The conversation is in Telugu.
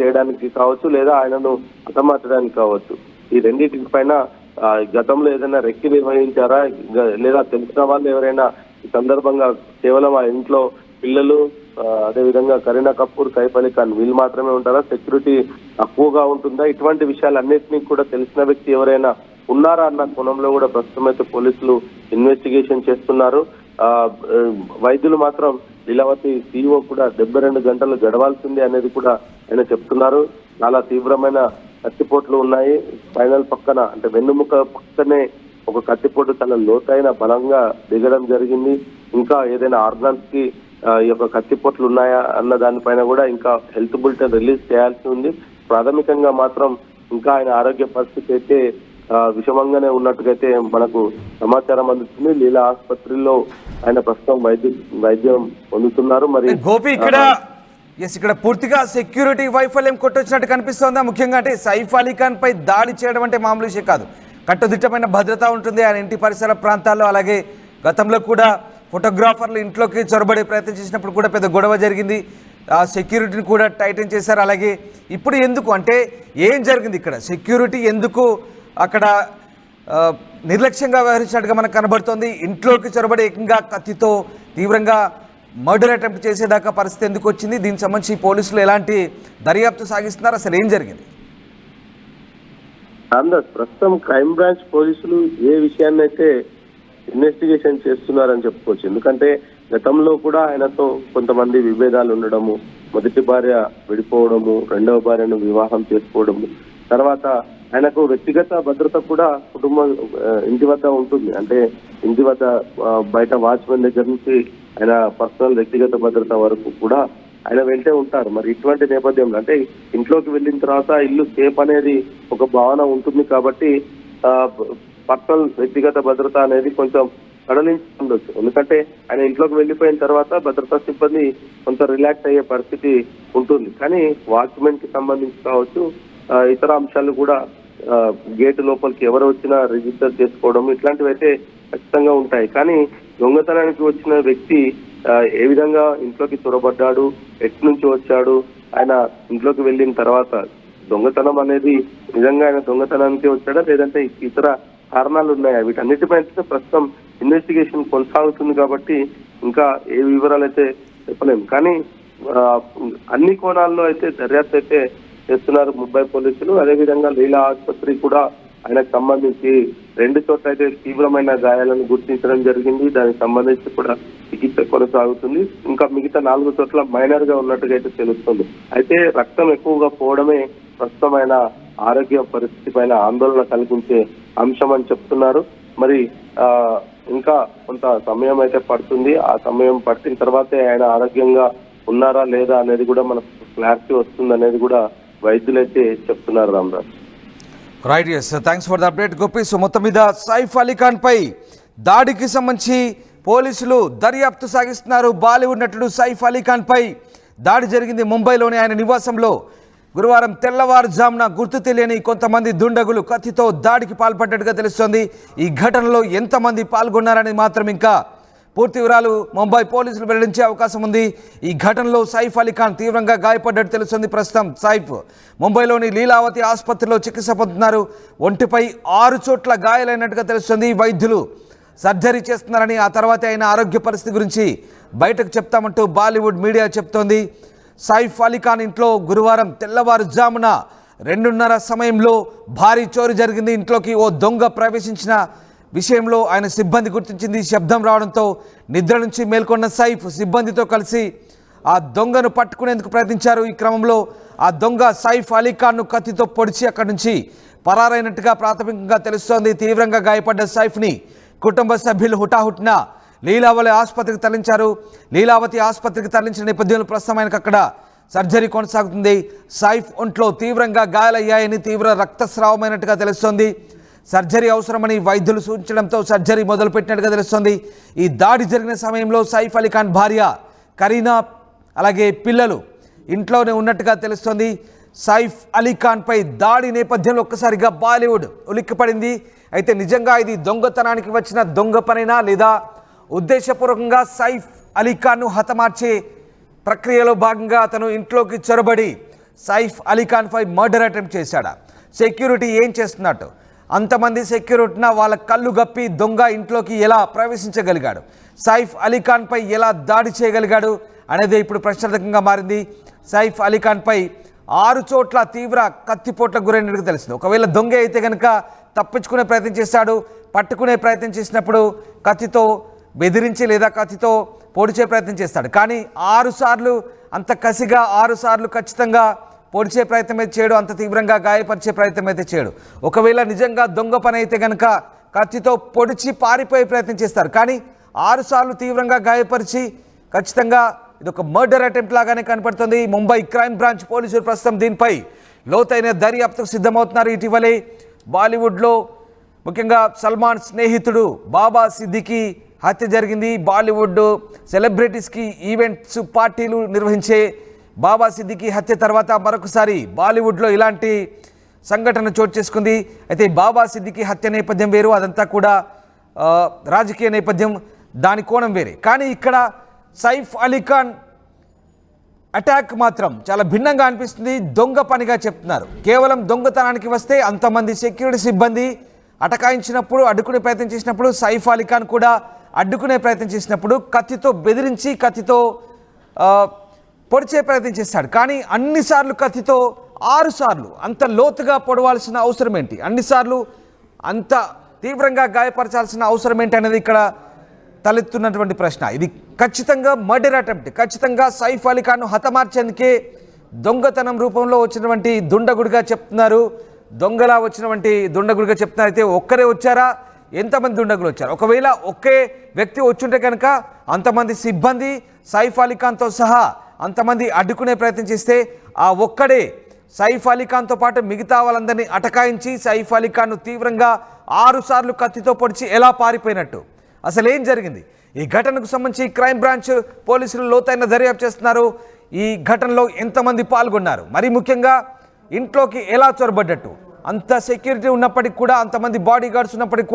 చేయడానికి కావచ్చు, లేదా ఆయనను హతమార్చడానికి కావచ్చు. ఈ రెండింటి పైన గతంలో ఏదైనా రెక్కి నిర్వహించారా, లేదా తెలిసిన వాళ్ళు ఎవరైనా ఈ సందర్భంగా కేవలం ఆ ఇంట్లో పిల్లలు, అదేవిధంగా కరీనా కపూర్, సైఫ్ అలీ ఖాన్ వీళ్ళు మాత్రమే ఉంటారా, సెక్యూరిటీ తక్కువగా ఉంటుందా, ఇటువంటి విషయాలన్నింటినీ కూడా తెలిసిన వ్యక్తి ఎవరైనా ఉన్నారా అన్న కోణంలో కూడా ప్రస్తుతం అయితే పోలీసులు ఇన్వెస్టిగేషన్ చేస్తున్నారు. వైద్యులు మాత్రం లీలావతి సీఈఓ కూడా 72 గంటలు గడవాల్సిందే అనేది కూడా ఆయన చెప్తున్నారు. చాలా తీవ్రమైన కత్తిపోట్లు ఉన్నాయి. స్పైనల్ పక్కన అంటే వెన్నుముక పక్కనే ఒక కత్తిపోటు చాలా లోతైన బలంగా దిగడం జరిగింది. ఇంకా ఏదైనా ఆర్గాన్స్ కి ఈ యొక్క కత్తిపోట్లు ఉన్నాయా అన్న దానిపైన కూడా ఇంకా హెల్త్ బులెటిన్ రిలీజ్ చేయాల్సి ఉంది. ప్రాథమికంగా మాత్రం ఇంకా ఆయన ఆరోగ్య పరిస్థితి అయితే విషమంగానే ఉన్నట్టుగైతే మనకు సమాచారం అందుతుంది. లీలా ఆసుపత్రిలో ఆయన ప్రస్తుతం వైద్యం పొందుతున్నారు. మరి గోపి ఇక్కడ పూర్తిగా సెక్యూరిటీ వైఫల్యం కొట్టొచ్చినట్టు కనిపిస్తోందా? ముఖ్యంగా అంటే సైఫ్ అలీ ఖాన్ పై దాడి చేయడం అంటే మామూలు విషయం కాదు. కట్టుదిట్టమైన భద్రత ఉంటుంది ఆయన ఇంటి పరిసర ప్రాంతాల్లో. అలాగే గతంలో కూడా ఫోటోగ్రాఫర్లు ఇంట్లోకి చొరబడే ప్రయత్నం చేసినప్పుడు కూడా పెద్ద గొడవ జరిగింది. ఆ సెక్యూరిటీని కూడా టైటన్ చేశారు. అలాగే ఇప్పుడు ఎందుకు అంటే ఏం జరిగింది ఇక్కడ, సెక్యూరిటీ ఎందుకు అక్కడ నిర్లక్ష్యంగా వ్యవహరించినట్టుగా మనకు కనబడుతోంది? ఇంట్లోకి చొరబడి ఏకంగా కత్తితో తీవ్రంగా మర్డర్ అటెంప్ట్ చేసేదాకా పరిస్థితి ఎందుకు వచ్చింది? దీనికి సంబంధించి పోలీసులు ఎలాంటి దర్యాప్తు సాగిస్తున్నారు? అసలు ఏం జరిగింది? ప్రస్తుతం క్రైమ్ బ్రాంచ్ పోలీసులు ఏ విషయాన్ని అయితే ఇన్వెస్టిగేషన్ చేస్తున్నారని చెప్పుకోవచ్చు. ఎందుకంటే గతంలో కూడా ఆయనతో కొంతమంది విభేదాలు ఉండడము, మొదటి భార్య విడిపోవడము, రెండవ భార్యను వివాహం చేసుకోవడము, తర్వాత ఆయనకు వ్యక్తిగత భద్రత కూడా కుటుంబం ఇంటి వద్ద ఉంటుంది. అంటే ఇంటి వద్ద బయట వాచ్మెన్ దగ్గర నుంచి ఆయన పర్సనల్ వ్యక్తిగత భద్రత వరకు కూడా ఆయన వెంటే ఉంటారు. మరి ఇటువంటి నేపథ్యంలో అంటే ఇంట్లోకి వెళ్ళిన తర్వాత ఇల్లు సేఫ్ అనేది ఒక భావన ఉంటుంది కాబట్టి పర్సనల్ వ్యక్తిగత భద్రత అనేది కొంచెం సడలించి ఉండొచ్చు. ఎందుకంటే ఆయన ఇంట్లోకి వెళ్ళిపోయిన తర్వాత భద్రతా సిబ్బంది కొంత రిలాక్స్ అయ్యే పరిస్థితి ఉంటుంది. కానీ వాచ్మెన్ కి సంబంధించి కావచ్చు, ఇతర అంశాలు కూడా గేటు లోపలికి ఎవరు వచ్చినా రిజిస్టర్ చేసుకోవడం ఇట్లాంటివి అయితే ఖచ్చితంగా ఉంటాయి. కానీ దొంగతనానికి వచ్చిన వ్యక్తి ఏ విధంగా ఇంట్లోకి చొరబడ్డాడు, ఎటు నుంచి వచ్చాడు, ఆయన ఇంట్లోకి వెళ్ళిన తర్వాత దొంగతనం అనేది నిజంగా ఆయన దొంగతనానికి వచ్చాడా లేదంటే ఇతర కారణాలు ఉన్నాయా, వీటన్నిటిపై ప్రస్తుతం ఇన్వెస్టిగేషన్ కొనసాగుతుంది కాబట్టి ఇంకా ఏ వివరాలు అయితే చెప్పలేము. కానీ అన్ని కోణాల్లో అయితే దర్యాప్తు అయితే చేస్తున్నారు ముంబై పోలీసులు. అదేవిధంగా లీలా ఆసుపత్రి కూడా ఆయనకు సంబంధించి 2 చోట్ల అయితే తీవ్రమైన గాయాలను గుర్తించడం జరిగింది. దానికి సంబంధించి కూడా చికిత్స కొనసాగుతుంది. ఇంకా మిగతా 4 చోట్ల మైనర్ గా ఉన్నట్టుగా అయితే తెలుస్తుంది. అయితే రక్తం ఎక్కువగా పోవడమే ప్రస్తుతం ఆయన ఆరోగ్య పరిస్థితి పైన ఆందోళన కలిగించే అంశం అని చెప్తున్నారు. మరి ఇంకా కొంత సమయం అయితే పడుతుంది. ఆ సమయం పట్టిన తర్వాతే ఆయన ఆరోగ్యంగా ఉన్నారా లేదా అనేది కూడా మనకు క్లారిటీ వస్తుంది అనేది కూడా వైద్యులు అయితే చెప్తున్నారు. Ramaraj right, yes, thanks for the update Gopi. So మొత్తం మీద సైఫ్ అలీ ఖాన్ పై దాడికి సంబంధించి పోలీసులు దర్యాప్తు సాగిస్తున్నారు. బాలీవుడ్ నటుడు సైఫ్ అలీ ఖాన్ పై దాడి జరిగింది ముంబైలోని ఆయన నివాసంలో. గురువారం తెల్లవారుజామున గుర్తు తెలియని కొంతమంది దుండగులు కత్తితో దాడికి పాల్పడ్డట్టుగా తెలుస్తోంది. ఈ ఘటనలో ఎంతమంది పాల్గొన్నారని మాత్రం ఇంకా పూర్తి వివరాలు ముంబై పోలీసులు వెల్లడించే అవకాశం ఉంది. ఈ ఘటనలో సైఫ్ అలీ ఖాన్ తీవ్రంగా గాయపడ్డట్టు తెలుస్తుంది. ప్రస్తుతం సైఫ్ ముంబైలోని లీలావతి ఆసుపత్రిలో చికిత్స పొందుతున్నారు. ఒంటిపై 6 చోట్ల గాయాలైనట్టుగా తెలుస్తుంది. వైద్యులు సర్జరీ చేస్తున్నారని, ఆ తర్వాత ఆయన ఆరోగ్య పరిస్థితి గురించి బయటకు చెప్తామంటూ బాలీవుడ్ మీడియా చెప్తోంది. సైఫ్ అలీ ఖాన్ ఇంట్లో గురువారం తెల్లవారుజామున 2:30 సమయంలో భారీ చోరీ జరిగింది. ఇంట్లోకి ఓ దొంగ ప్రవేశించిన విషయంలో ఆయన సిబ్బంది గుర్తించింది. శబ్దం రావడంతో నిద్ర నుంచి మేల్కొన్న సైఫ్ సిబ్బందితో కలిసి ఆ దొంగను పట్టుకునేందుకు ప్రయత్నించారు. ఈ క్రమంలో ఆ దొంగ సైఫ్ అలీ ఖాన్ను కత్తితో పొడిచి అక్కడి నుంచి పరారైనట్టుగా ప్రాథమికంగా తెలుస్తోంది. తీవ్రంగా గాయపడ్డ సైఫ్ని కుటుంబ సభ్యులు హుటాహుటిన లీలావతి ఆసుపత్రికి తరలించారు. లీలావతి ఆసుపత్రికి తరలించిన నేపథ్యంలో ప్రస్తుతం ఆయనకు అక్కడ సర్జరీ కొనసాగుతుంది. సైఫ్ ఒంట్లో తీవ్రంగా గాయాలయ్యాయని, తీవ్ర రక్తస్రావమైనట్టుగా తెలుస్తోంది. సర్జరీ అవసరమని వైద్యులు సూచించడంతో సర్జరీ మొదలుపెట్టినట్టుగా తెలుస్తోంది. ఈ దాడి జరిగిన సమయంలో సైఫ్ అలీ ఖాన్ భార్య కరీనా అలాగే పిల్లలు ఇంట్లోనే ఉన్నట్టుగా తెలుస్తోంది. సైఫ్ అలీ ఖాన్ పై దాడి నేపథ్యంలో ఒక్కసారిగా బాలీవుడ్ ఉలిక్కిపడింది. అయితే నిజంగా ఇది దొంగతనానికి వచ్చిన దొంగ పనైనా లేదా ఉద్దేశపూర్వకంగా సైఫ్ అలీ ఖాన్ను హతమార్చే ప్రక్రియలో భాగంగా అతను ఇంట్లోకి చొరబడి సైఫ్ అలీఖాన్పై మర్డర్ అటెంప్ట్ చేశాడా? సెక్యూరిటీ ఏం చేస్తున్నట్టు? అంతమంది సెక్యూరిటీన వాళ్ళ కళ్ళు గప్పి దొంగ ఇంట్లోకి ఎలా ప్రవేశించగలిగాడు? సైఫ్ అలీఖాన్పై ఎలా దాడి చేయగలిగాడు అనేది ఇప్పుడు ప్రశ్నార్థకంగా మారింది. సైఫ్ అలీఖాన్పై 6 చోట్ల తీవ్ర కత్తిపోట్లకు గురైనట్టు తెలిసింది. ఒకవేళ దొంగ అయితే కనుక తప్పించుకునే ప్రయత్నం చేశాడు. పట్టుకునే ప్రయత్నం చేసినప్పుడు కత్తితో బెదిరించి లేదా కత్తితో పొడిచే ప్రయత్నం చేస్తాడు. కానీ 6 సార్లు అంత కసిగా 6 సార్లు ఖచ్చితంగా పొడిచే ప్రయత్నం అయితే చేయడు, అంత తీవ్రంగా గాయపరిచే ప్రయత్నం అయితే చేయడు. ఒకవేళ నిజంగా దొంగ పని అయితే కనుక కత్తితో పొడిచి పారిపోయే ప్రయత్నం చేస్తారు. కానీ 6 సార్లు తీవ్రంగా గాయపరిచి ఖచ్చితంగా ఇది ఒక మర్డర్ అటెంప్ట్ లాగానే కనపడుతుంది. ముంబై క్రైమ్ బ్రాంచ్ పోలీసులు ప్రస్తుతం దీనిపై లోతైన దర్యాప్తుకు సిద్ధమవుతున్నారు. ఇటీవలే బాలీవుడ్లో ముఖ్యంగా సల్మాన్ స్నేహితుడు బాబా సిద్దికీ హత్య జరిగింది. బాలీవుడ్ సెలబ్రిటీస్కి ఈవెంట్స్ పార్టీలు నిర్వహించే బాబా సిద్దికీ హత్య తర్వాత మరొకసారి బాలీవుడ్లో ఇలాంటి సంఘటన చోటు చేసుకుంది. అయితే బాబా సిద్దికీ హత్య నేపథ్యం వేరు, అదంతా కూడా రాజకీయ నేపథ్యం, దాని కోణం వేరే. కానీ ఇక్కడ సైఫ్ అలీఖాన్ అటాక్ మాత్రం చాలా భిన్నంగా అనిపిస్తుంది. దొంగ పనిగా చెప్తున్నారు. కేవలం దొంగతనానికి వస్తే అంతమంది సెక్యూరిటీ సిబ్బంది అటకాయించినప్పుడు, అడ్డుకునే ప్రయత్నం చేసినప్పుడు, సైఫ్ అలీఖాన్ కూడా అడ్డుకునే ప్రయత్నం చేసినప్పుడు కత్తితో బెదిరించి కత్తితో పొడిచే ప్రయత్నం చేస్తాడు. కానీ అన్నిసార్లు కత్తితో 6 సార్లు అంత లోతుగా పొడవాల్సిన అవసరం ఏంటి? అన్నిసార్లు అంత తీవ్రంగా గాయపరచాల్సిన అవసరం ఏంటి అనేది ఇక్కడ తలెత్తున్నటువంటి ప్రశ్న. ఇది ఖచ్చితంగా మర్డర్ అటెంప్ట్. ఖచ్చితంగా సైఫ్ అలీఖాన్ను హతమార్చేందుకే దొంగతనం రూపంలో వచ్చినటువంటి దుండగుడిగా చెప్తున్నారు. దొంగలా వచ్చినటువంటి దుండగుడిగా చెప్తున్నారు. అయితే ఒక్కరే వచ్చారా? ఎంతమంది దుండగులు వచ్చారు? ఒకవేళ ఒకే వ్యక్తి వచ్చుంటే కనుక అంతమంది సిబ్బంది సైఫ్ అలీఖాన్తో సహా అంతమంది అడ్డుకునే ప్రయత్నం చేస్తే ఆ ఒక్కడే సైఫ్ అలీఖాన్తో పాటు మిగతా వాళ్ళందరినీ అటకాయించి సైఫ్ అలీఖాన్ను తీవ్రంగా 6 సార్లు కత్తితో పొడిచి ఎలా పారిపోయినట్టు? అసలు ఏం జరిగింది? ఈ ఘటనకు సంబంధించి క్రైమ్ బ్రాంచ్ పోలీసులు లోతైన దర్యాప్తు చేస్తున్నారు. ఈ ఘటనలో ఎంతమంది పాల్గొన్నారు, మరి ముఖ్యంగా ఇంట్లోకి ఎలా చొరబడ్డట్టు? అంత సెక్యూరిటీ ఉన్నప్పటికీ కూడా, అంతమంది బాడీ గార్డ్స్ ఉన్నప్పటికీ